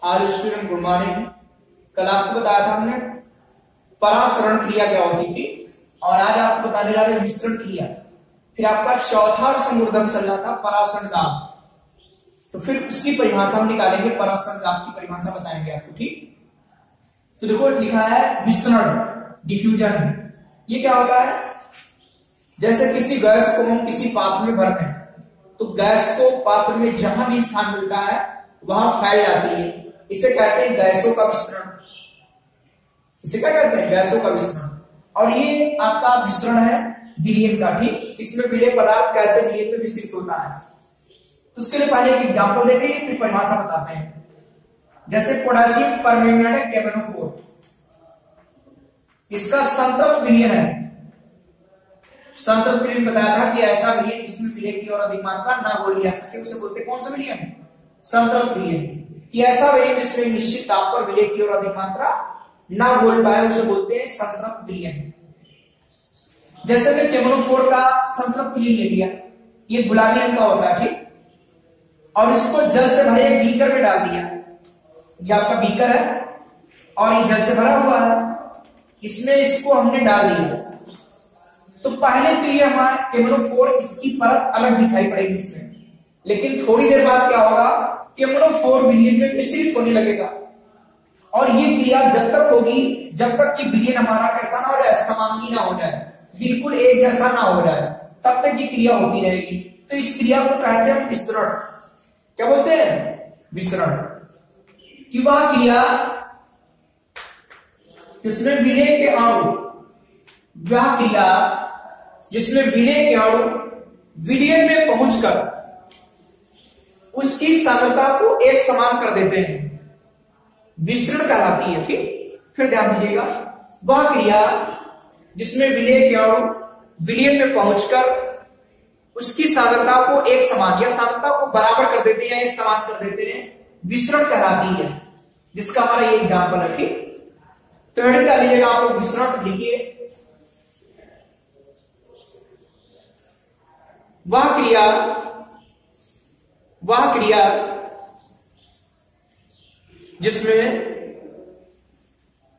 आज student good morning. कल आपको बताया था हमने परासरण क्रिया क्या होती थी और आज आपको बताने जा रहे हैं मिश्रण क्रिया। फिर आपका चौथा और संगुणधर्म चल रहा था परासरण दाब, तो फिर उसकी परिभाषा हम निकालेंगे, परासरण दाब की परिभाषा बताएंगे आपको। ठीक, तो देखो लिखा है मिश्रण डिफ्यूजन। ये क्या होता है? जैसे किसी गैस को हम किसी पात्र में भरते हैं तो गैस को पात्र में जहां भी स्थान मिलता है वहां फैल जाती है, इसे कहते हैं गैसों का मिश्रण। इसे क्या कहते हैं? गैसों का मिश्रण। और ये आपका मिश्रण है विलयन का। ठीक, इसमें विलय पदार्थ कैसे विलयन में विस्तृत होता है, तो उसके लिए पहले एक एग्जांपल देखेंगे फिर परिभाषा बताते हैं। जैसे पोटेशियम परमैंगनेट KMnO4, इसका संतृप्त विलयन है। संतृप्त विलयन बताया था कि ऐसा विलयन जिसमें विलय की और अधिक मात्रा ना घोली जा सके उसे बोलते हैं कौन सा विलयन? संतृप्त विलयन। कि ऐसा विलयन जिसमें निश्चित ताप पर विलय की और अधिक मात्रा ना घोल पाए उसे बोलते हैं संतृप्त विलयन। जैसे मैं KMnO4 का संतृप्त विलयन ले लिया, ये गुलाबी रंग का होता है। ठीक, और इसको जल से भरे एक बीकर में डाल दिया। ये आपका बीकर है और ये जल से भरा हुआ है, इसमें इसको हमने डाल दिया। तो पहले तो ये हमारा KMnO4 इसकी परत अलग दिखाई पड़ेगी इसमें, लेकिन थोड़ी देर बाद क्या होगा? KMnO4 विलयन में मिश्रित होने लगेगा। और ये क्रिया जब तक होगी जब तक कि विलयन हमारा कैसा ना हो जाए, समांगी ना हो जाए, बिल्कुल एक जैसा ना हो जाए, तब तक ये क्रिया होती रहेगी। तो इस क्रिया को कहते हैं मिश्रण। क्या बोलते हैं? मिश्रण। कि वह क्रिया जिसमें विलय के अणु, वह क्रिया जिसमें विलय के अणु विलयन में पहुंचकर उसकी सांद्रता को एक समान कर देते हैं, मिश्रण कहलाती है। ठीक, फिर ध्यान दीजिएगा, वह क्रिया जिसमें विलय के अणु विलयन में पहुंचकर उसकी सांद्रता को एक समान या सांद्रता को बराबर कर देते हैं, एक समान कर देते हैं, मिश्रण कहलाती है। जिसका हमारा ये एग्जाम्पल है। ठीक, तो हेडिंग डालिएगा आप लोग मिश्रण लिखिए। वह क्रिया जिसमें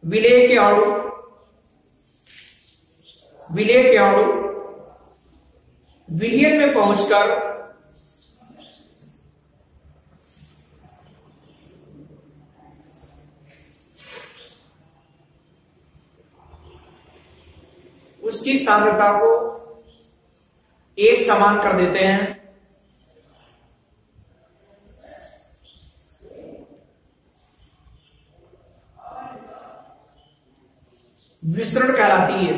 विलय के अणु विलयन में पहुंचकर उसकी सांद्रता को एक समान कर देते हैं, मिश्रण कहलाती है।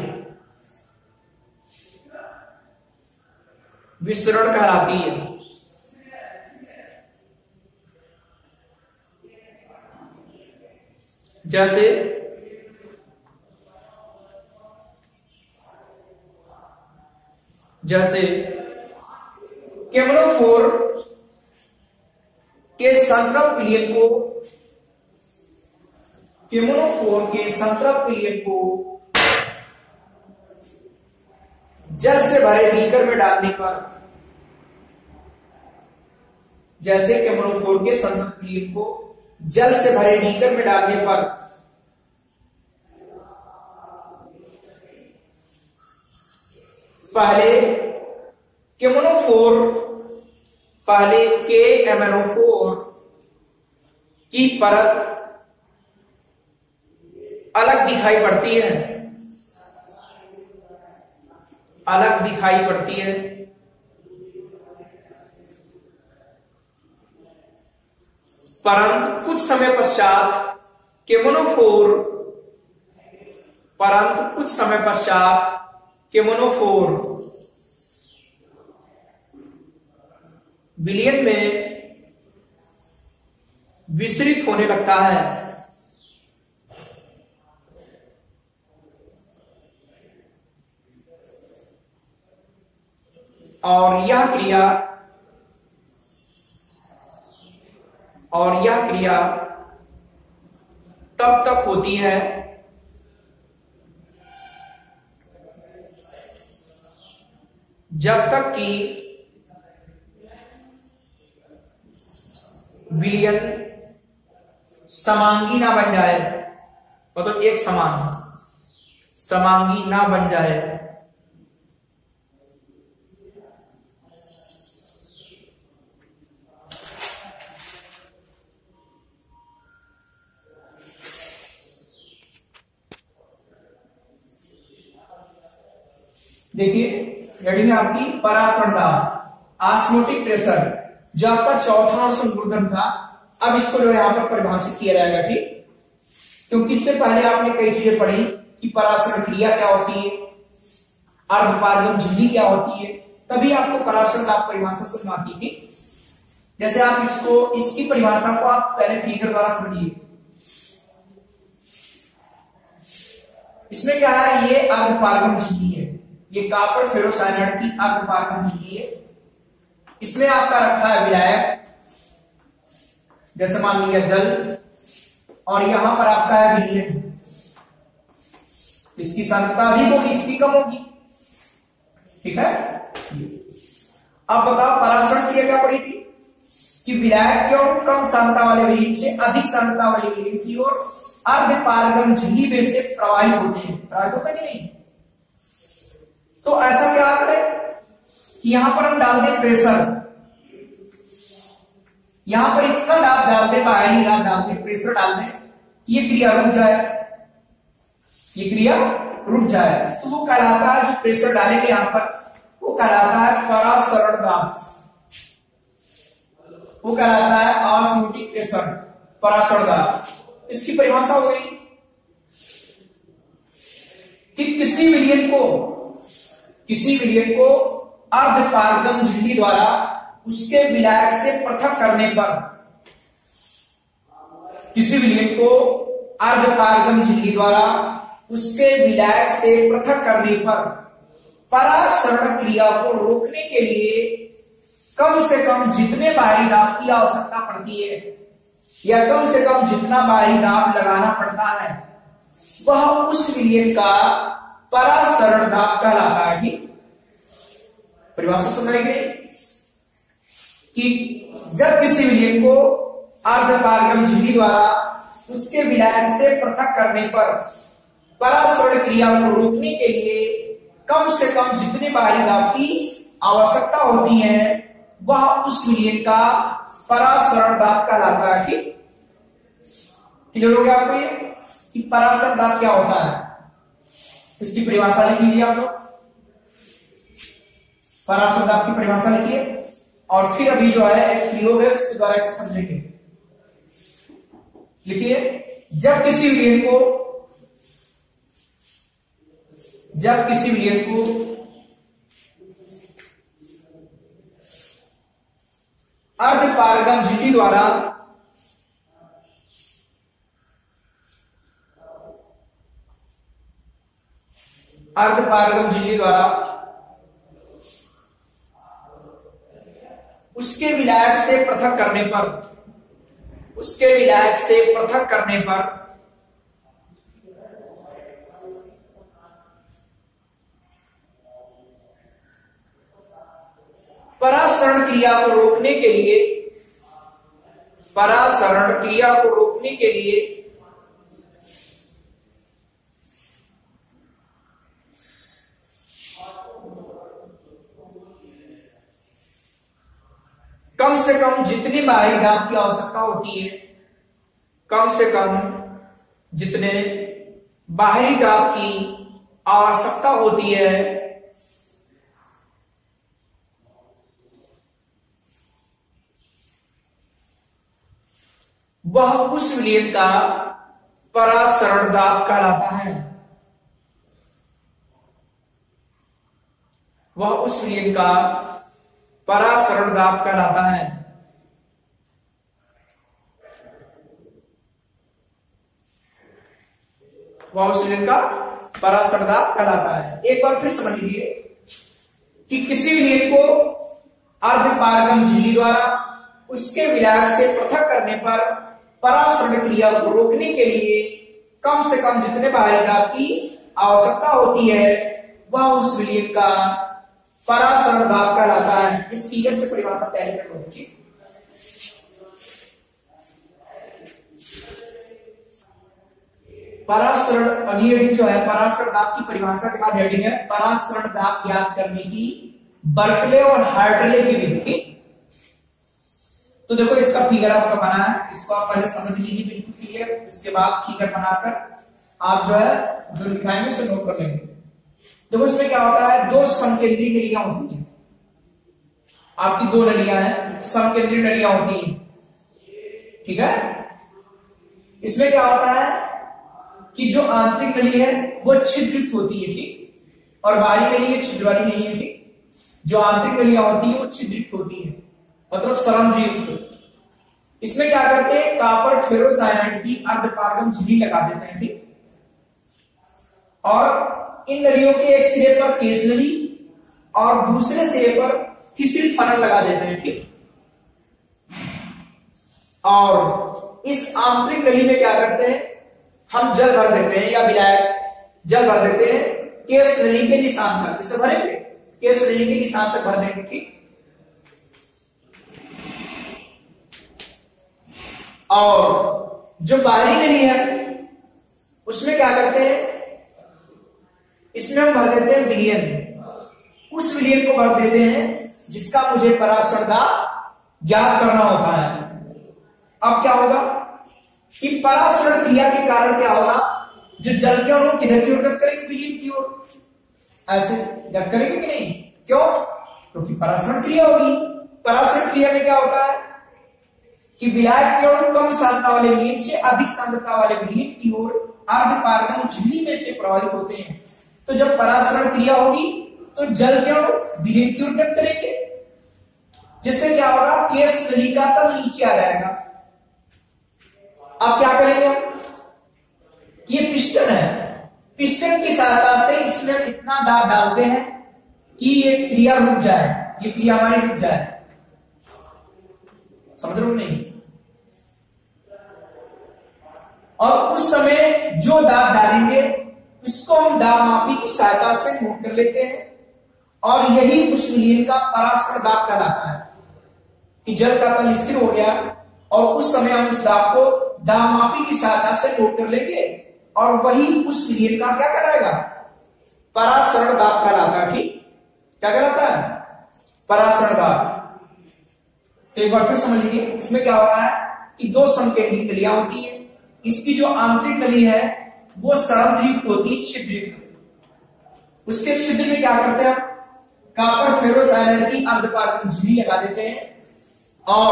मिश्रण कहलाती है। जैसे KMnO4 के संतृप्त विलयन को जल से भरे बीकर में डालने पर, जैसे KMnO4 के संतृप्त विलयन को जल से भरे बीकर में डालने पर पहले KMnO4 की परत अलग दिखाई पड़ती है, परंतु कुछ समय पश्चात KMnO4 विलयन में विसरित होने लगता है। और यह क्रिया तब तक होती है जब तक कि विलयन समांगी ना बन जाए, मतलब एक समान, समांगी ना बन जाए। देखिए हेडिंग है आपकी परासरण दाब, ऑस्मोटिक प्रेशर, जो आपका चौथा और संवर्धन था। अब इसको जो यहां पर परिभाषित किया जाएगा, ठीक, क्योंकि इससे पहले आपने कई चीजें पढ़ी कि परासरण क्रिया क्या होती है, अर्धपारगम झिल्ली क्या होती है, तभी आपको परासरण दाब परिभाषा समझ में आती थी। जैसे आप इसकी परिभाषा को आप पहले फिगर द्वारा समझिए। इसमें क्या है, ये अर्धपारगम झिल्ली है, ये कॉपर फेरोसाइनाइड की अर्धपारगम झिल्ली है। इसमें आपका रखा है विलायक, जैसे मान लिया जल, और यहां पर आपका है विलयन। इसकी सांद्रता अधिक होगी, इसकी कम होगी, ठीक है। अब बताओ परासरण क्रिया क्या पड़ी थी कि विलायक की ओर कम सांद्रता वाले विलयन से अधिक सांद्रता वाले विलयन की ओर अर्धपारगम झिल्ली में से प्रवाहित होते हैं, प्रवाहित होता है कि नहीं। तो ऐसा क्या करें कि यहां पर हम डाल दें प्रेशर, यहां पर इतना दाब डाल दें, बाहरी दाब डाल दें, प्रेशर डाल दें कि ये क्रिया रुक जाए, ये क्रिया रुक जाए। तो वो कहलाता है, जो प्रेशर डालेंगे यहां पर, वो कहलाता है परासरण दाब, वो कहलाता है ऑस्मोटिक प्रेशर, परासरण दाब। इसकी परिभाषा हो गई कि किसी विलयन को अर्धपारगम झिल्ली द्वारा उसके विलायक से पृथक करने पर, किसी विलयन को अर्धपारगम झिल्ली द्वारा उसके विलायक से पृथक करने पर परासरण क्रिया को रोकने के लिए कम से कम जितने बाहरी दाब की आवश्यकता पड़ती है, या कम से कम जितना बाहरी दाब लगाना पड़ता है, वह उस विलयन का परासरण दाब कहलाता है। ठीक, परिभाषा सुनाएंगे कि जब किसी विलयन को अर्धपारगम झिल्ली द्वारा उसके विलायक से पृथक करने पर परासरण क्रिया को रोकने के लिए कम से कम जितने बाहरी दाब की आवश्यकता होती है, वह उस विलयन का परासरण दाब कहलाता है। ठीक, क्लियर हो गया आपको ये कि परासरण दाब क्या होता है। इसकी परिभाषा लिख लीजिए आप लोग, परासरण दाब की परिभाषा लिखिए, और फिर अभी जो है एक प्रयोग है उसके द्वारा इसे समझेंगे। लिखिए, जब किसी विलयन को अर्धपारगम झिल्ली द्वारा उसके विलायक से पृथक करने पर परासरण क्रिया को रोकने के लिए कम से कम जितनी बाहरी दाब की आवश्यकता होती है, कम से कम जितने बाहरी दाब की आवश्यकता होती है, वह उस विलयन का परासरण दाब कहलाता है। वह उस विलयन का परासरण दाब कहलाता है। वह उस विलयन का परासरण दाब कहलाता है। एक बार फिर समझ लीजिए कि किसी विलयन को अर्धपारगम झिल्ली द्वारा उसके विलायक से पृथक करने पर परासरण क्रिया को रोकने के लिए कम से कम जितने बाहरी दाब की आवश्यकता होती है, वह उस विलयन का परासरण दाब कहलाता है। इस फिगर से परिभाषा तैयारी कर लो। परासरण, अगली हेडिंग जो है परासरण दाब की परिभाषा के बाद हेडिंग है परासरण दाब ज्ञात करने की बर्कले और हार्टले की विधि। तो देखो इसका फिगर आपका बना है, इसको आप पहले समझ लीजिए बिल्कुल क्लियर, इसके बाद फिगर बनाकर आप जो है जो लिखाएंगे उसे नोट कर लेंगे। देखो इसमें क्या होता है, दो समकेंद्री नलियां होती हैं, आपकी दो नलियां हैं, समकेंद्री नलियां होती हैं, ठीक है। इसमें क्या होता है कि जो आंतरिक नली है वो छिद्रित होती है, ठीक, और बाहरी नली है छिद्र वाली नहीं है, ठीक। जो आंतरिक नलियां होती है वो छिद्रित होती है, मतलब सरंध्रयुक्त। इसमें क्या करते हैं, कॉपर फेरोसाइनाइड की अर्धपारगम झिल्ली लगा देते हैं, ठीक। और इन नलियों के एक सिरे पर केस नली और दूसरे सिरे पर थिसिल फनल लगा देते हैं, ठीक। और इस आंतरिक नली में क्या करते हैं, हम जल भर देते हैं या विलायक जल भर देते हैं केस नली के निशान तक, इसे भरेंगे केस नली के निशान तक भर देंगे, ठीक। और जो बाहरी नली है उसमें क्या करते हैं, इसमें हम भर देते हैं विलयन, उस विलयन को भर देते हैं जिसका मुझे परासरण दाब ज्ञात करना होता है। अब क्या होगा कि परासरण क्रिया के कारण क्या होगा, जो जल के अणु किधर की ओर गत करेंगे, विलयन की ओर, ऐसे गत करेंगे कि नहीं, क्यों, क्योंकि परासरण क्रिया होगी। परासरण क्रिया में क्या होता है कि विलायक के अणु कम सांद्रता वाले विलयन से अधिक सांद्रता वाले विलयन की ओर अर्धपारगम झिल्ली में से प्रवाहित होते हैं। तो जब परासरण क्रिया होगी तो जल के अणु विलयन की ओर गत करेंगे, जिससे क्या होगा, केस नली का तल नीचे आ जाएगा। अब क्या करेंगे हम, ये पिस्टन है, पिस्टन की सहायता से इसमें इतना दाब डालते हैं कि ये क्रिया रुक जाए, ये क्रिया हमारी रुक जाए, समझ रहे हो नहीं। और उस समय जो दाब डालेंगे उसको हम दाब मापी की सहायता से नोट कर लेते हैं, और यही उस विलयन का परासरण दाब कहलाता है कि जल का तल स्थिर हो गया, और उस समय हम उस दाब को दाब मापी की सहायता से नोट कर लेंगे, और वही उस विलयन का क्या कहलाएगा, परासरण दाब कहलाता है, ठीक। क्या कहलाता है, परासरण दाब। तो एक बार फिर समझ लीजिए, इसमें क्या होता है कि दो समकेंद्री नलियां होती है, इसकी जो आंतरिक नली है वो सरंध्रयुक्त होती है, छिद्रयुक्त। उसके छिद्र में क्या करते हैं, कॉपर फेरोसाइनाइड की अर्धपारगम झिल्ली लगा देते हैं, और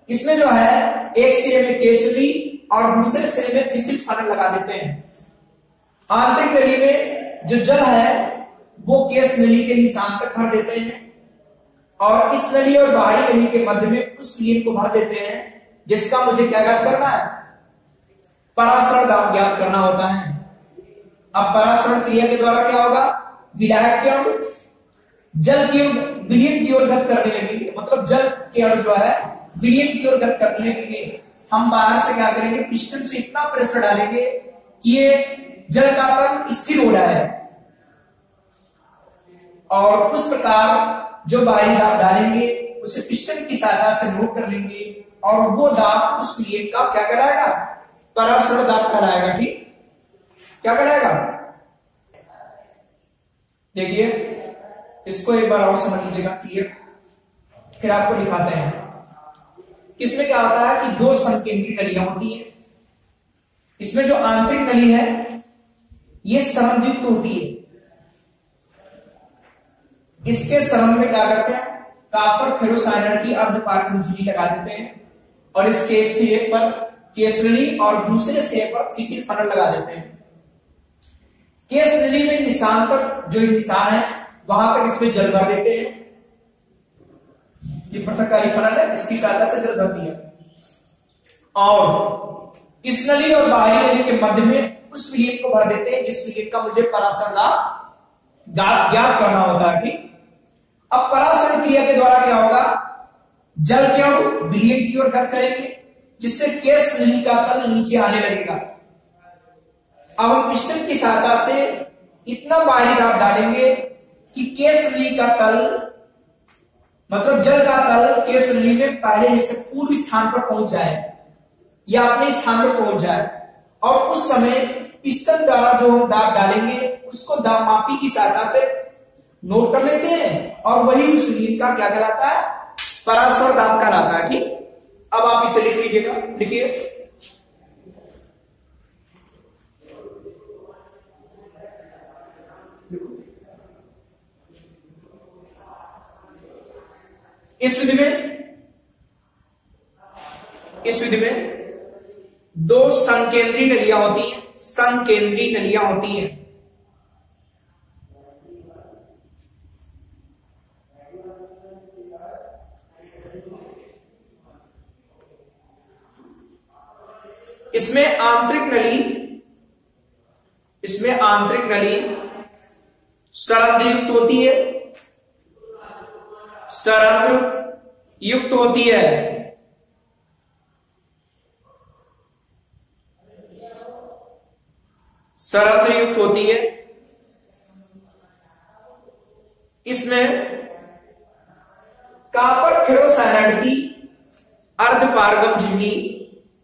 इसमें जो है एक सिरे में केस नली और दूसरे सिरे में थिसिल फनल लगा देते हैं। आंतरिक नली में जो जल है वो केस नली के निशान तक भर देते हैं, और इस नली और बाहरी नली के मध्य में उस विलयन को भर देते हैं जिसका मुझे क्या ज्ञात करना है, परासरण दाब ज्ञात करना होता है। अब परासरण क्रिया के द्वारा क्या होगा, विलायक के अणु जल की ओर विलयन की ओर गत करने लगेंगे, मतलब जल के अणु जो है विलयन की ओर गत करने लगेंगे। हम बाहर से क्या करेंगे, पिस्टन से इतना प्रेशर डालेंगे कि ये जल का तल स्थिर हो रहा है, और उस प्रकार जो बाहरी दाब डालेंगे उसे पिस्टन की सहायता से नोट कर लेंगे, और वो दाब उस विलयन का क्या कहलाएगा, परासरण दाब कहलाएगा, ठीक। क्या कहलाएगा, देखिए इसको एक बार और समझ लीजिएगा क्लियर, फिर आपको दिखाते हैं। इसमें क्या होता है कि दो समकेंद्री नलियां होती हैं, इसमें जो आंतरिक नली है ये सरंध्रयुक्त होती है, इसके सरंध्र में क्या करते हैं, कॉपर फेरोसाइनाइड की अर्धपारगम झिल्ली लगा देते हैं, और इसके एक सिरे पर केस नली और दूसरे सिरे पर थिसिल फनल लगा देते हैं। केस नली में निशान पर जो निशान है वहां तक इसमें जल भर देते हैं, ये पृथककारी फनल है, इसकी सहायता से जल भर दिया, और इस नली और बाहरी नली के मध्य में उस विलयन को भर देते हैं जिस विलयन का मुझे परासरण दाब ज्ञात करना होता है, ठीक। अब परासरण क्रिया के द्वारा क्या होगा, जल के अणु विलयन की ओर गत करेंगे जिससे केस नली का तल नीचे आने लगेगा। अब हम पिस्टन की सहायता से इतना बाहरी दाब डालेंगे कि केस नली का तल, मतलब जल का तल केस नली में पहले जैसे पूर्व स्थान पर पहुंच जाए, या अपने स्थान पर पहुंच जाए, और उस समय पिस्टन द्वारा जो हम दाब डालेंगे उसको दाब मापी की सहायता से नोट कर लेते हैं, और वही उस विलियन का क्या कहलाता है, परासर दाब कहलाता है। ठीक, अब आप इसे लिख लीजिएगा, लिखिए इस विधि में दो संकेंद्री नलियां होती हैं, संकेंद्री नलियां होती हैं। इसमें आंतरिक नली सरंध्र युक्त होती है, सरंध्र युक्त होती है। सरंध्र युक्त होती है। इसमें कॉपर फेरोसाइनाइड की अर्धपारगम झिल्ली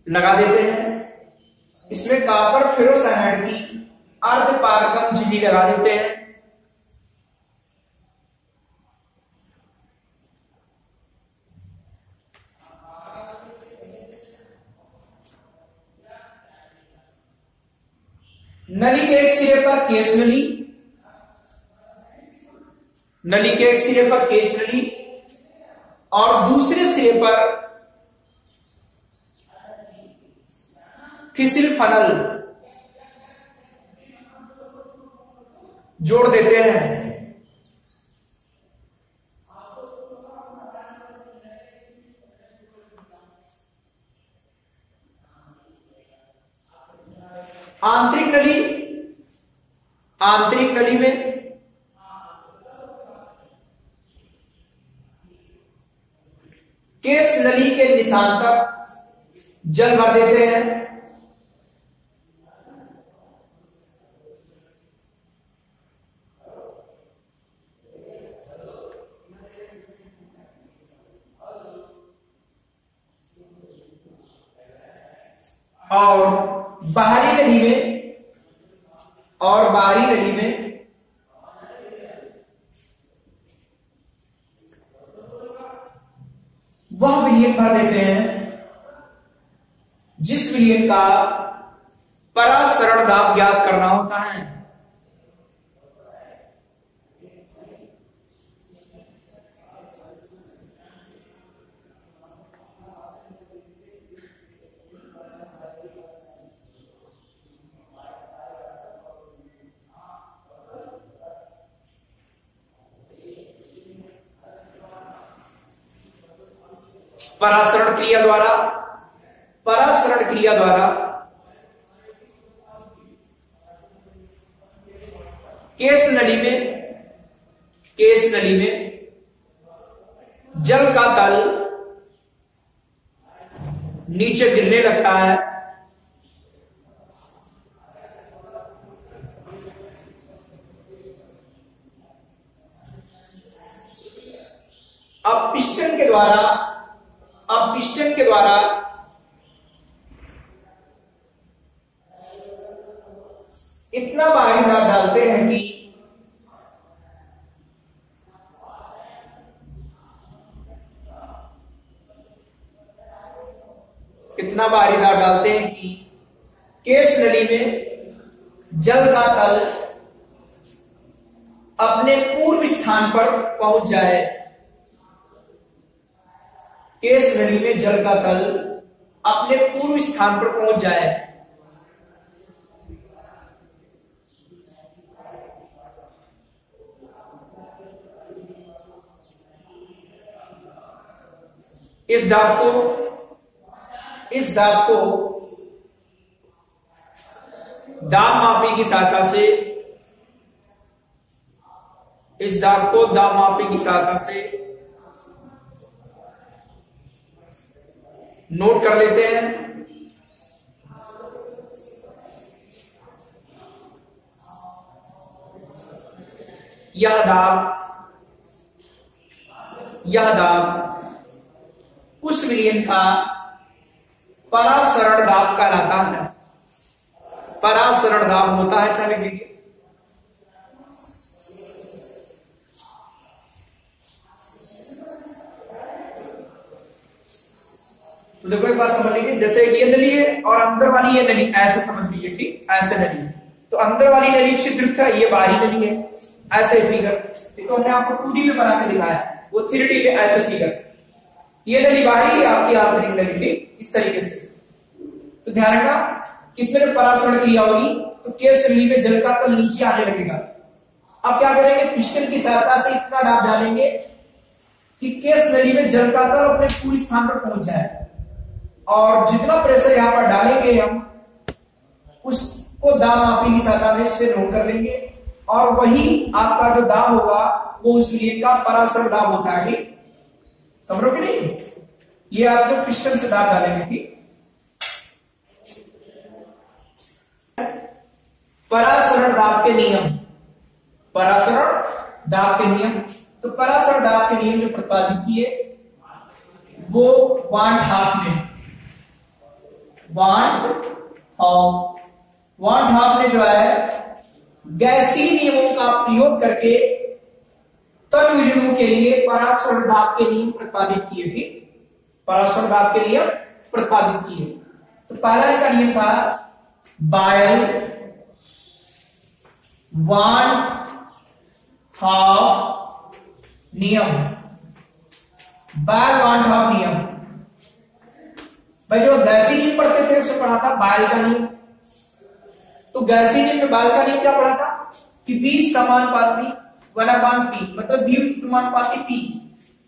लगा देते हैं। इसमें कॉपर फेरोसाइनाइड की अर्धपारगम झिल्ली लगा देते हैं। नली के एक सिरे पर केस नली, नली के एक सिरे पर केस नली और दूसरे सिरे पर थिसिल फनल जोड़ देते हैं। आंतरिक नली में केस नली के निशान तक जल भर देते हैं। और बाहरी नली में वह विलयन भर देते हैं जिस विलयन का परासरण दाब ज्ञात करना होता है। परासरण क्रिया द्वारा केस नली में जल का तल नीचे गिरने लगता है। अब पिस्टन के द्वारा इतना बाहरी दाब डालते हैं कि केस नली में जल का तल अपने पूर्व स्थान पर पहुंच जाए। केस नली में जल का तल अपने पूर्व स्थान पर पहुंच जाए। इस दाब को दाब मापी की सहायता से नोट कर लेते हैं। यह दाब उस विलयन का परासरण दाब कहलाता है। परासरण दाब होता है, चलिए देखिए तो देखो एक बात समझ लीजिए, जैसे ये नली है और अंदर वाली ये नली, ऐसे समझ लीजिए, ठीक, ऐसे नली, तो अंदर वाली नली छिद्रित है, ये बाहरी नली है, ऐसे फिगर। तो हमने आपको 2D में बना के दिखाया, वो 3D में ऐसे फिगर, ये नली बाहरी है आपकी आंतरिक नली, इस तरीके से। तो ध्यान रखना, इसमें जब परासरण क्रिया होगी तो केस नली में जल का तल नीचे आने लगेगा। अब क्या करेंगे, पिस्टन की सहायता से इतना दाब डालेंगे कि केस नली में जल का तल अपने पूरे स्थान पर पहुंच जाए, और जितना प्रेशर यहां पर डालेंगे हम उसको दाब मापी की सहायता से नोट कर लेंगे, और वही आपका जो दाब होगा वो उस लीड का परासरण दाब होता है, ठीक, समझ रहे हो कि नहीं। ये आप जो पिस्टन से दाब डालेंगे, ठीक। परासरण दाब के नियम, परासरण दाब के नियम, तो परासरण दाब के नियम जो प्रतिपादित किए वो वान हाफ ने जो है गैसीय नियमों का प्रयोग करके तल विलीनों के लिए परासरण दाब के नियम प्रतिपादित किए, ठीक, परासरण दाब के नियम प्रतिपादित किए। तो पहला इनका नियम था बायल वान हाफ नियम, बायल वान हाफ नियम। भाई जो गैसीय नियम पढ़ते थे उसमें पढ़ा था बायल का नियम, तो गैसीय नियम में बायल का नियम क्या पढ़ा था कि B समानुपाती 1/P, मतलब B समानुपाती P,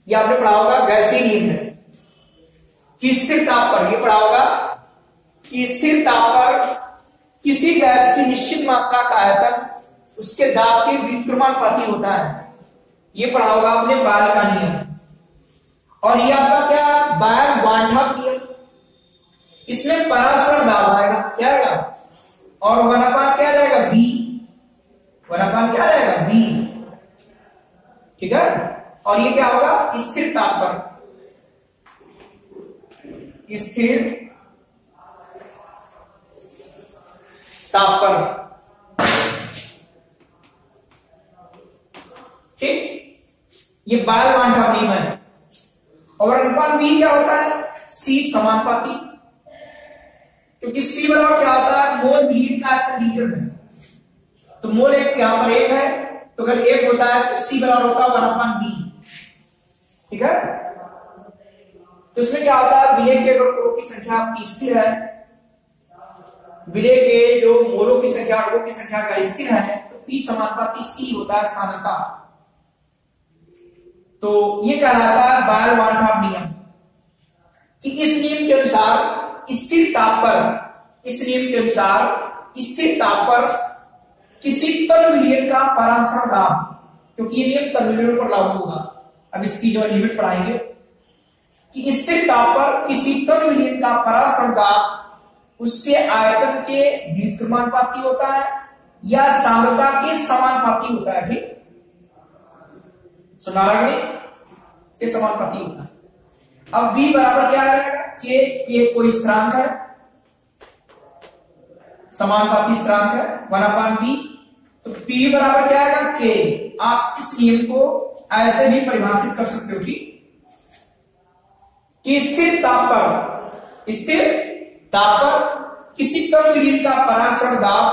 ये आपने पढ़ा होगा, गैसीय नियम है कि स्थिर ताप पर, ये पढ़ा होगा कि स्थिर ताप पर किसी गैस की निश्चित मात्रा का आयतन उसके दाब के व्युत्क्रमानुपाती होता है, ये पढ़ा होगा आपने बायल का नियम। और ये आपका क्या, बायल वान हाफ नियम, इसमें परासरण दाब आएगा, क्या आएगा, और 1/, क्या रहेगा, B, 1/, क्या रहेगा, B, ठीक है। और ये क्या होगा, स्थिर ताप पर, स्थिर ताप पर, ठीक, ये बायल वान हाफ नियम है। और अनुपात B क्या होता है, C समानुपाती, क्योंकि C बराबर क्या होता है, मोल मिलीमीटर का आयतन लीटर में, तो मोल एक यहां पर एक है, तो अगर एक होता है तो C बराबर होता है 1/B, ठीक है। तो इसमें क्या होता है, विलेय के अणुओं की संख्या आपकी स्थिर है, विलेय के जो मोलों की संख्या, अणुओं की संख्या अगर स्थिर है तो P समानुपाती C होता है सांद्रता। तो ये कहलाता है बायल वान हाफ नियम, कि इस नियम के अनुसार स्थिर ताप पर, इस नियम के अनुसार स्थिर ताप पर किसी तल विलयन का परासरण दाब, क्योंकि ये नियम तल विलयन पर लागू होगा, अब इसकी जो लिमिट पढ़ाएंगे, कि स्थिर ताप पर किसी तल विलयन का परासरण दाब उसके आयतन के व्युत्क्रमानुपाती होता है या सांद्रता के समानुपाती होता है, ठीक, सुना रहा है, ये समानुपाती होता है। अब V बराबर क्या आ जाएगा, ये कोई स्थिरांक है, समानुपाती स्थिरांक है 1/P, तो P बराबर क्या आएगा, K। आप इस नियम को ऐसे भी परिभाषित कर सकते हो, ठीक, कि स्थिर ताप पर किसी तल विलयन का परासरण दाब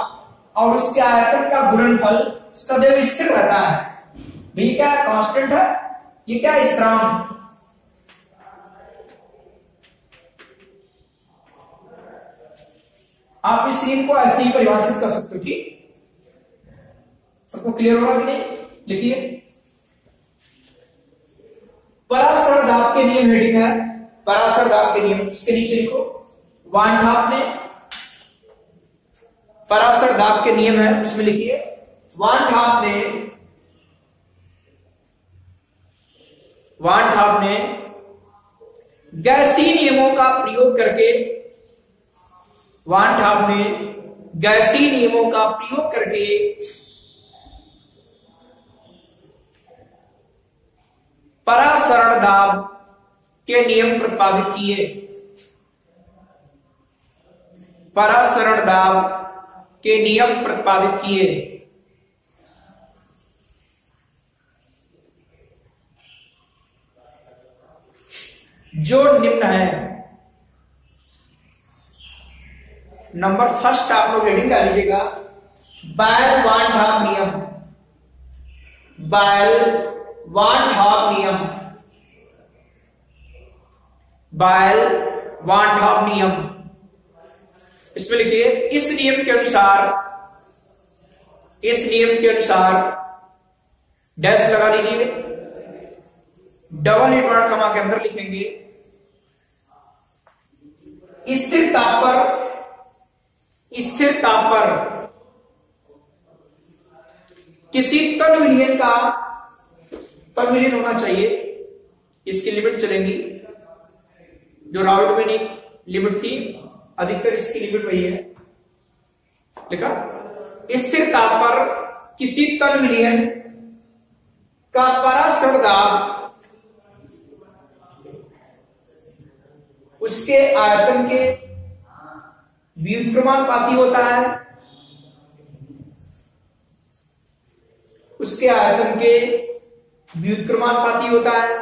और उसके आयतन का गुणनफल सदैव स्थिर रहता है। ये क्या कांस्टेंट है, ये क्या स्थिरांक, आप इस नियम को ऐसे ही परिभाषित कर सकते हो, ठीक, सबको क्लियर होगा कि नहीं। लिखिए, परासरण दाब के नियम हेडिंग है, परासरण दाब के नियम, इसके नीचे लिखो वान हाफ ने परासरण दाब के नियम है, उसमें लिखिए वान हाफ ने गैसीय नियमों का प्रयोग करके, वान हाफ ने गैसीय नियमों का प्रयोग करके परासरण दाब के नियम प्रतिपादित किए। परासरण दाब के नियम प्रतिपादित किए। जो निम्न है। नंबर फर्स्ट आप लोग रीडिंग कर लीजिएगा, बायल वान ढाप नियम, बायल वान ढाप नियम, बायल वान ढाप नियम। इसमें लिखिए, इस नियम के अनुसार, इस नियम के अनुसार डैश लगा लीजिए, डबल इनवर्ट कमा के अंदर लिखेंगे, स्थिर ताप पर, स्थिर ताप पर किसी तन विलयन का, तन विलयन होना चाहिए, इसकी लिमिट चलेंगी, जो राउट में लिमिट थी अधिकतर इसकी लिमिट वही है, लिखा। स्थिर ताप पर किसी तन विलयन का परासरण दाब उसके आयतन के व्युत्क्रमानुपाती होता है, उसके आयतन के व्युत्क्रमानुपाती होता है,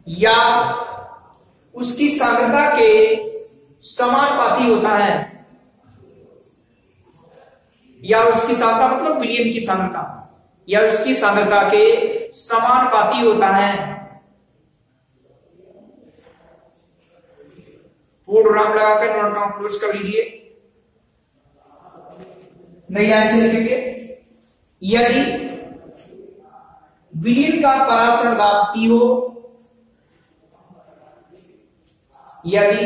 या उसकी सांद्रता के समानुपाती होता है, या उसकी सांद्रता मतलब विलयन की सांद्रता, या उसकी सांद्रता के समानुपाती होता है। पूर्णविराम लगाकर नोट का क्लोज कर लीजिए, नई लाइन से लिखेंगे, यदि विलयन का परासरण दाब P हो, यदि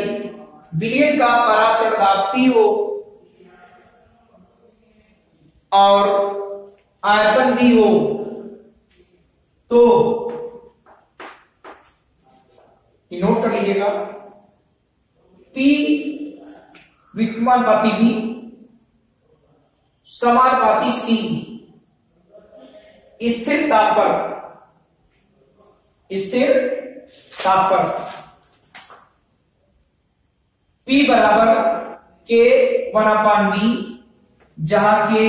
विलयन का परासरण दाब P हो और आयतन भी हो, तो नोट कर लीजिएगा, P व्युत्क्रमानुपाती भी समानुपाती C, स्थिर ताप पर, स्थिर ताप पर P बराबर K 1/V, जहां के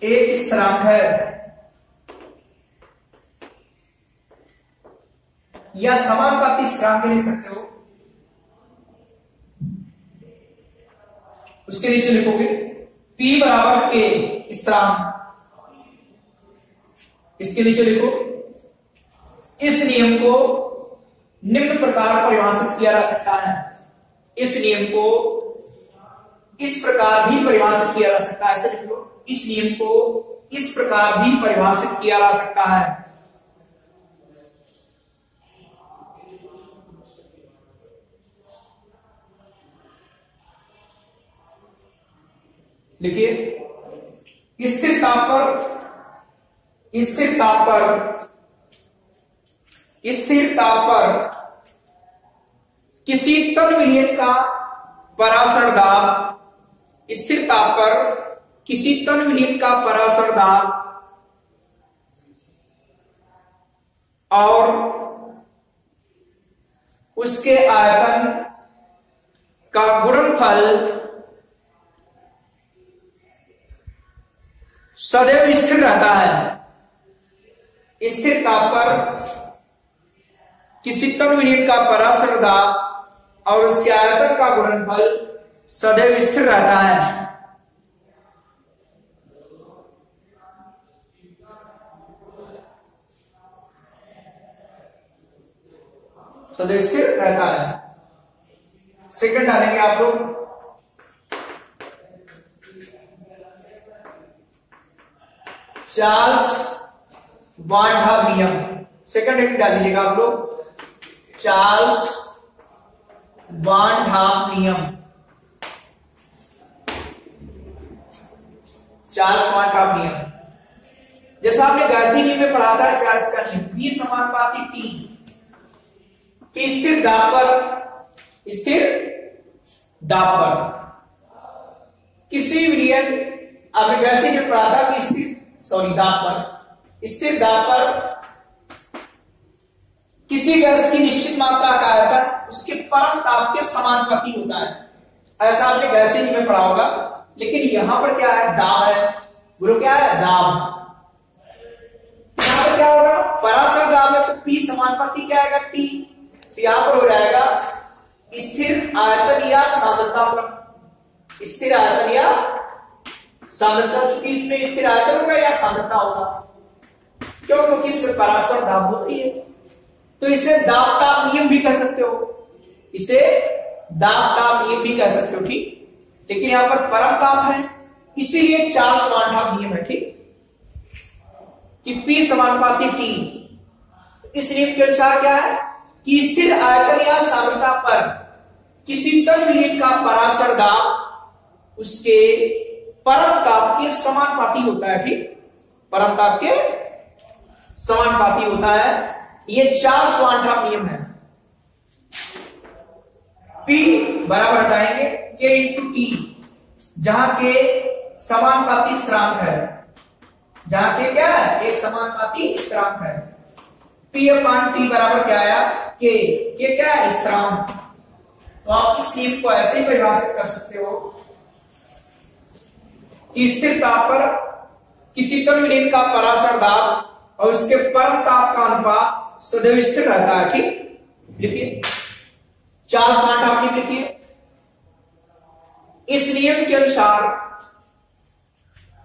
एक स्थिरांक है, या समानुपाती स्थिरांक ले सकते हो, उसके नीचे लिखोगे P बराबर K स्थिरांक, इसके नीचे लिखो, इस नियम को निम्न प्रकार परिभाषित किया जा सकता है, इस नियम को इस प्रकार भी परिभाषित किया जा सकता है, ऐसे लिख लो, इस नियम को इस प्रकार भी परिभाषित किया जा सकता है। लिखिए, स्थिर ताप पर, स्थिर ताप पर, स्थिर ताप पर किसी तन विलयन का परासरण दाब, स्थिर ताप पर किसी तन विलयन का परासरण दाब और उसके आयतन का गुणनफल सदैव स्थिर रहता है। स्थिर ताप पर किसी तन विलयन का परासरण दाब और उसके आयतन का गुणनफल सदैव स्थिर रहता है। सदैव स्थिर रहता है। सेकंड डालेंगे आप लोग, चार्ल्स वान ढाप नियम, सेकंड एक डाल दीजिएगा आप लोग, चार्ल्स वान ढाप नियम, चार्ल्स वान ढाप नियम। जैसा आपने गैसी नियम में पढ़ा था, चार्ल्स का नियम, B समानुपाती T, कि स्थिर दाब पर, स्थिर दाब पर किसी विलयन, आपने गैसी नियम पढ़ा था कि स्थिर, सॉरी दाब पर, स्थिर दाब पर किसी गैस की निश्चित मात्रा का आयतन उसके परम ताप के समानुपाती होता है। ऐसा आपने गैसीय में पढ़ा होगा, लेकिन यहां पर क्या है, दाब है। बोलो क्या है, दाब। यहां पर क्या होगा, पराशर दाब है तो P समानुपाती क्या आएगा, T। तो यहां पर हो जाएगा स्थिर आयतन या सांद्रता पर, स्थिर आयतन या सांद्रता। चूंकि इसमें स्थिर आयतन होगा या सांद्रता होगा, क्यों, क्योंकि इसमें पराशर दाब होती है। तो इसे दाब ताप नियम भी कह सकते हो, इसे दाब ताप नियम भी कह सकते हो, ठीक। लेकिन यहां पर परम ताप है, इसीलिए 4 समानुपात नियम है, ठीक, कि P समानुपाती T। इस नियम के अनुसार क्या है कि स्थिर आयतन या सांद्रता पर किसी तल विलयन का पराशर दाब उसके परम ताप के समानुपाती होता है, ठीक, परम ताप के समानुपाती होता है। ये 4 समानुपात नियम है। P बराबर हटाएंगे K इंटू T, जहां के समानुपाती स्थिरांक है, जहां के क्या है, एक समानुपाती स्थिरांक है। P अपान T बराबर क्या आया, K। K क्या है, स्थिरांक। तो आप इस नियम को ऐसे ही परिभाषित कर सकते हो कि स्थिर ताप पर किसी तल विलयन का पराशर दाब और उसके परम ताप का अनुपात सदैव स्थिर रहता है, ठीक। लिखिए 4 समानुपात नियम लिखिए। इस नियम के अनुसार,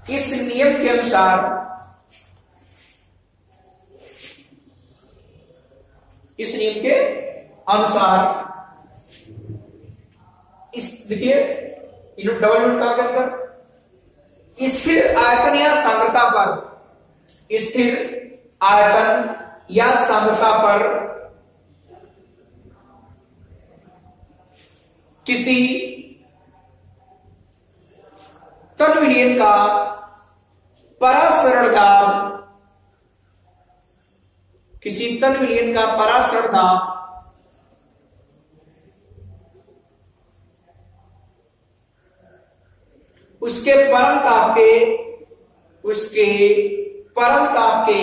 इस नियम के अनुसार, इस नियम के अनुसार, इस देखिए डबल यूनिट का के अंदर स्थिर आयतन या सांद्रता पर, स्थिर आयतन या सांद्रता पर किसी तल विलयन का परासरण दाब, किसी तल विलयन का परासरण दाब उसके परम ताप के, उसके परम ताप के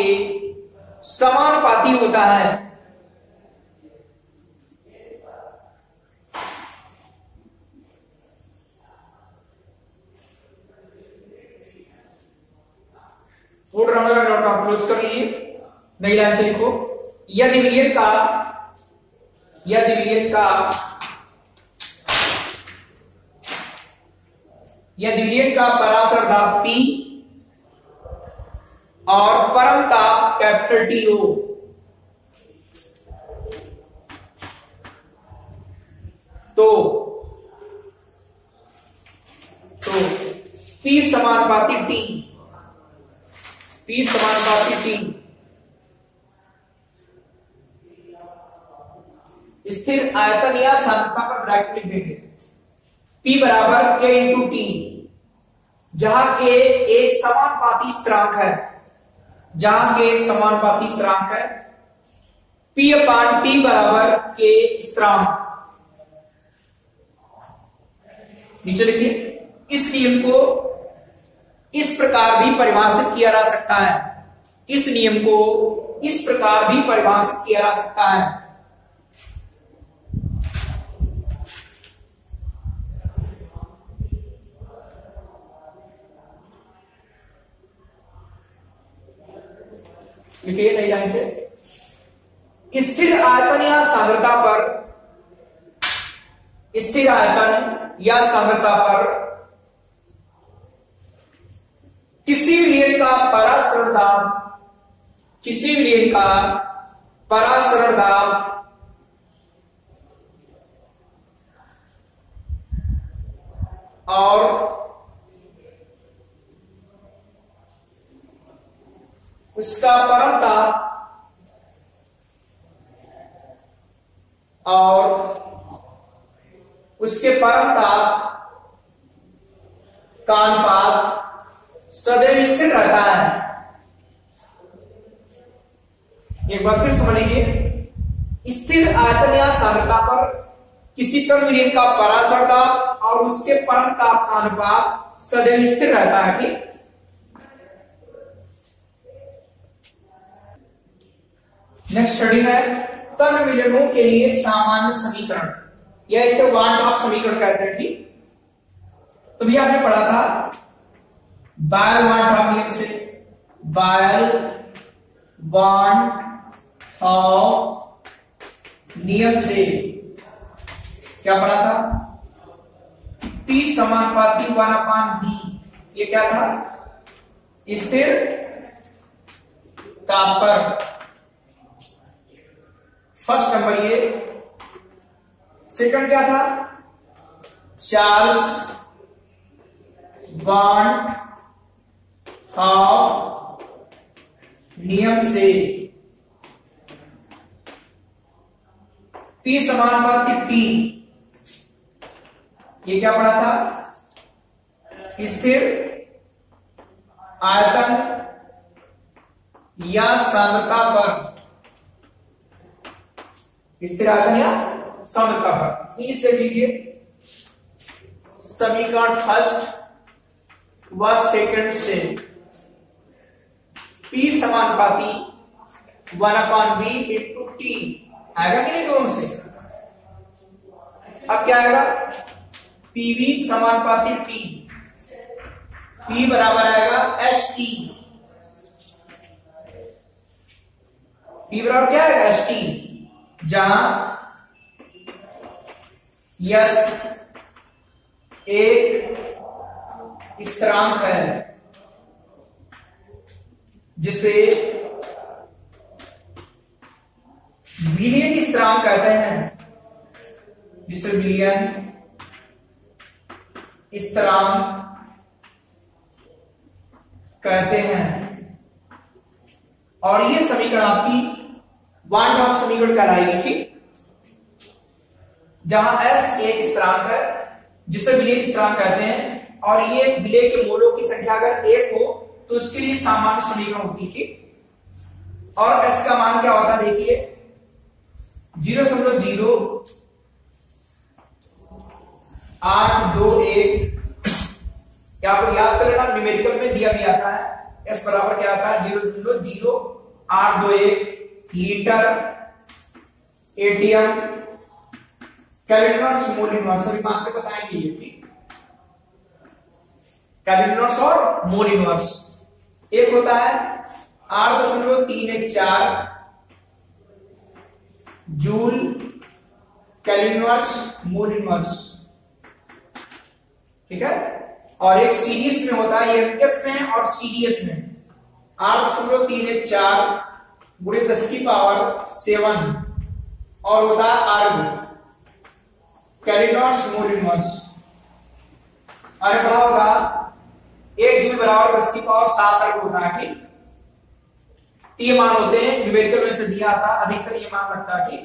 समानुपाती होता है। फोल्ड राउंड का नोट आप क्लोज कर लीजिए, नई लाइन से लिखो, यदि विलयन का, यदि विलयन का, यदि विलयन का पराशर दाब P और परम ताप कैपिटल T हो, तो P समानुपाती T, P समानुपाती T स्थिर आयतन या सांद्रता पर ब्रैकेट लिख देंगे। P बराबर K इंटू T, जहां K एक समानुपाती स्थिरांक है, जहां K एक समानुपाती स्थिरांक है। P अपान T बराबर K स्थिरांक। नीचे लिखिए। इस नियम को इस प्रकार भी परिभाषित किया जा सकता है, इस नियम को इस प्रकार भी परिभाषित किया जा सकता है। लिखिए नई लाइन से, स्थिर आयतन या सांद्रता पर, स्थिर आयतन या सांद्रता पर किसी विलयन का परासरण दाब, किसी विलयन का परासरण दाब और उसका परम ताप और उसके परम ताप का अनुपात सदैव स्थिर रहता है। एक बार फिर समझ लीजिए, स्थिर आयतन या सांद्रता पर किसी तरल विलयन का परासरण दाब और उसके परम ताप का अनुपात सदैव स्थिर रहता है, ठीक। नेक्स्ट स्टडी है तन विलयनों के लिए सामान्य समीकरण या इसे वन टॉप समीकरण कहते हैं। ठीक, तो भी आपने पढ़ा था बायल वन टॉप नियम से, बायल वन टॉप नियम से क्या पढ़ा था, P समानुपाती 1/b, ये क्या था, स्थिर ताप पर। फर्स्ट नंबर ये। सेकंड क्या था, चार्ल्स वन टॉप नियम से P समानुपाती T, ये क्या पढ़ा था, स्थिर आयतन या सांद्रता पर, स्थिर आयतन या सांद्रता पर। प्लीज देख लीजिए समीकरण फर्स्ट व सेकंड से P समानुपाती 1/b इंटू T आएगा कि नहीं दोनों से। अब क्या आएगा, PV समानुपाती T, P बराबर आएगा ST, P बराबर क्या आएगा ST, जहां यस एक स्थिरांक है जिसे विलियन स्थिरांक कहते हैं, जिसे विलियन स्थिरांक कहते हैं। और ये समीकरण आपकी वन टॉप समीकरण कहलाएगी। ठीक, जहां S एक स्थिरांक है जिसे विलेय स्थिरांक कहते हैं, और ये विलेय के मोलों की संख्या अगर एक हो तो उसके लिए सामान्य समीकरण होती है। ठीक, और S का मान क्या होता है, देखिए 0.0821, क्या आपको याद कर लेना, न्यूमेरिकल में दिया भी आता है। S बराबर क्या आता है, 0.0821 litre ATM kelvin knots mole inverse, अभी मान के बताएंगे ये। ठीक, केल्विन नॉट्स और मोल इनवर्स। एक होता है 8.314 जूल केल्विन इनवर्स मोल इनवर्स। ठीक है, और एक सीरीज में होता है, एमएस में और सीडीएस में 8.314 गुणे 10⁻7 और होता है अर्ग केल्विन नॉट्स मोल इनवर्स। अरे पढ़ा होगा 1 जूल बराबर 10⁻7 अर्ग होता है। ठीक, ये मान होते हैं, न्यूमेरिकल में से दिया था, अधिकतर ये मान लगता है। ठीक,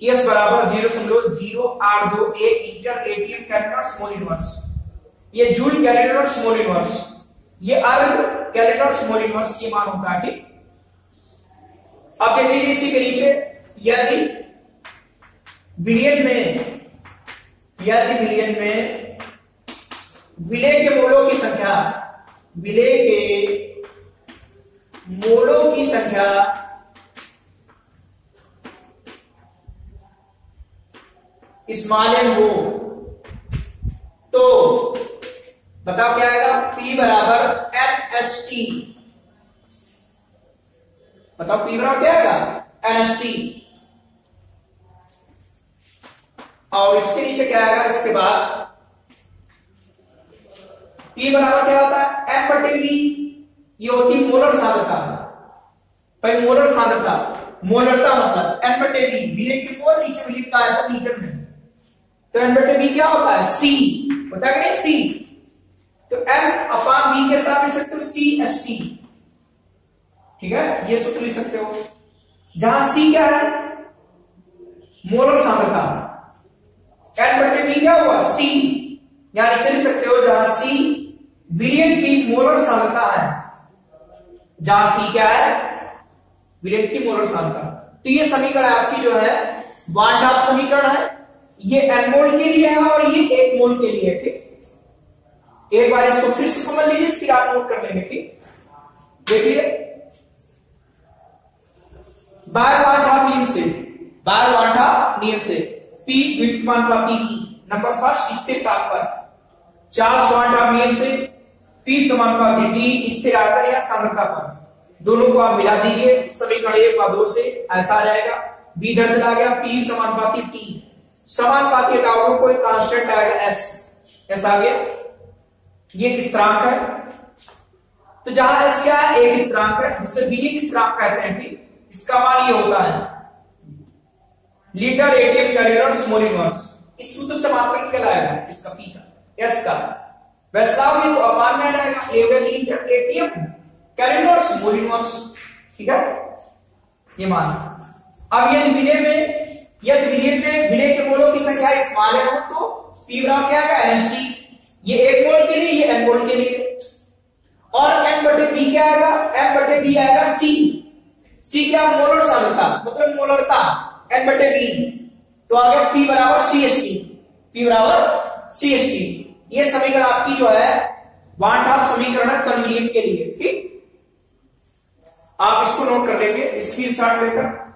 S बराबर 0.0821 litre ATM kelvin knots mole inverse. ये joule kelvin knots mole inverse, ये erg kelvin knots mole inverse, ये मान होता है। ठीक, अब देख लीजिए इसी के नीचे, यदि विलियन में विलेय के मोलों की संख्या, विलेय के मोलों की संख्या स्मॉल n हो तो बताओ क्या आएगा, P बराबर NHT। बताओ P बराबर क्या आएगा, NHT। और इसके नीचे क्या आएगा, इसके बाद P बराबर क्या होता है, M/V, ये होती मोलर सांद्रता। भाई मोलर सांद्रता, मोलरता मतलब N/V, विलेय की मोल नीचे विलेय का आयतन लीटर में, तो N/V क्या होता है, C होता है कि नहीं, C। तो M/V के साथ लिख सकते हो CHT। ठीक है, ये सूत्र लिख सकते हो, जहां C क्या है, मोलर सांद्रता, N/V क्या हुआ, C। यहां नीचे लिख सकते हो जहां C विलेय की मोलर सांद्रता है, जहां C क्या है, विलेय की मोलर सांद्रता। तो ये समीकरण आपकी जो है वन टॉप समीकरण है, ये n मोल के लिए है और ये 1 मोल के लिए है। ठीक, एक बार इसको फिर से समझ लीजिए, फिर आप नोट कर लेंगे। ठीक, देखिए बाय वन टॉप नियम से बार वांठा नियम से। पी व्युत्क्रमानुपाती की नंबर फर्स्ट स्थिर ताप पर, चार्ल्स वांठा नियम से पी समानुपाती टी स्थिर आयतन या सांद्रता पर। दोनों को आप मिला दीजिए समीकरण 1 व 2 से, ऐसा आ जाएगा। बी इधर चला गया, पी समानुपाती टी, समानुपाती टाउ को कोई कांस्टेंट आएगा एस, ऐसा आ गया। ये एक स्थिरांक है, तो जहां एस क्या है, एक स्थिरांक है जिसे विलीन स्थिरांक कहते हैं। ठीक, इसका मान ये होता है litre ATM calories mole inverse. इस सूत्र से मात्रक क्या लाएगा, इसका पी का एस का वैस्लाव ये तो अपान में आ जाएगा, a litre ATM calories mole inverse. ठीक है, ये मान। अब यदि विलय में विलय के मोलों की संख्या स्मॉल है तो पी बराबर क्या आएगा, एनएसटी। ये 1 मोल के लिए, ये n मोल के लिए। और n बटे p क्या आएगा, m बटे b आएगा c। c क्या, मोलर सांद्रता मतलब मोलरता, n बटे b। तो आ गया p बराबर CHT, p बराबर CHT। ये समीकरण आपकी जो है वाट हाफ समीकरण है कन्वीनियंट के लिए। ठीक, आप इसको नोट कर लेंगे स्क्रीनशॉट लेकर।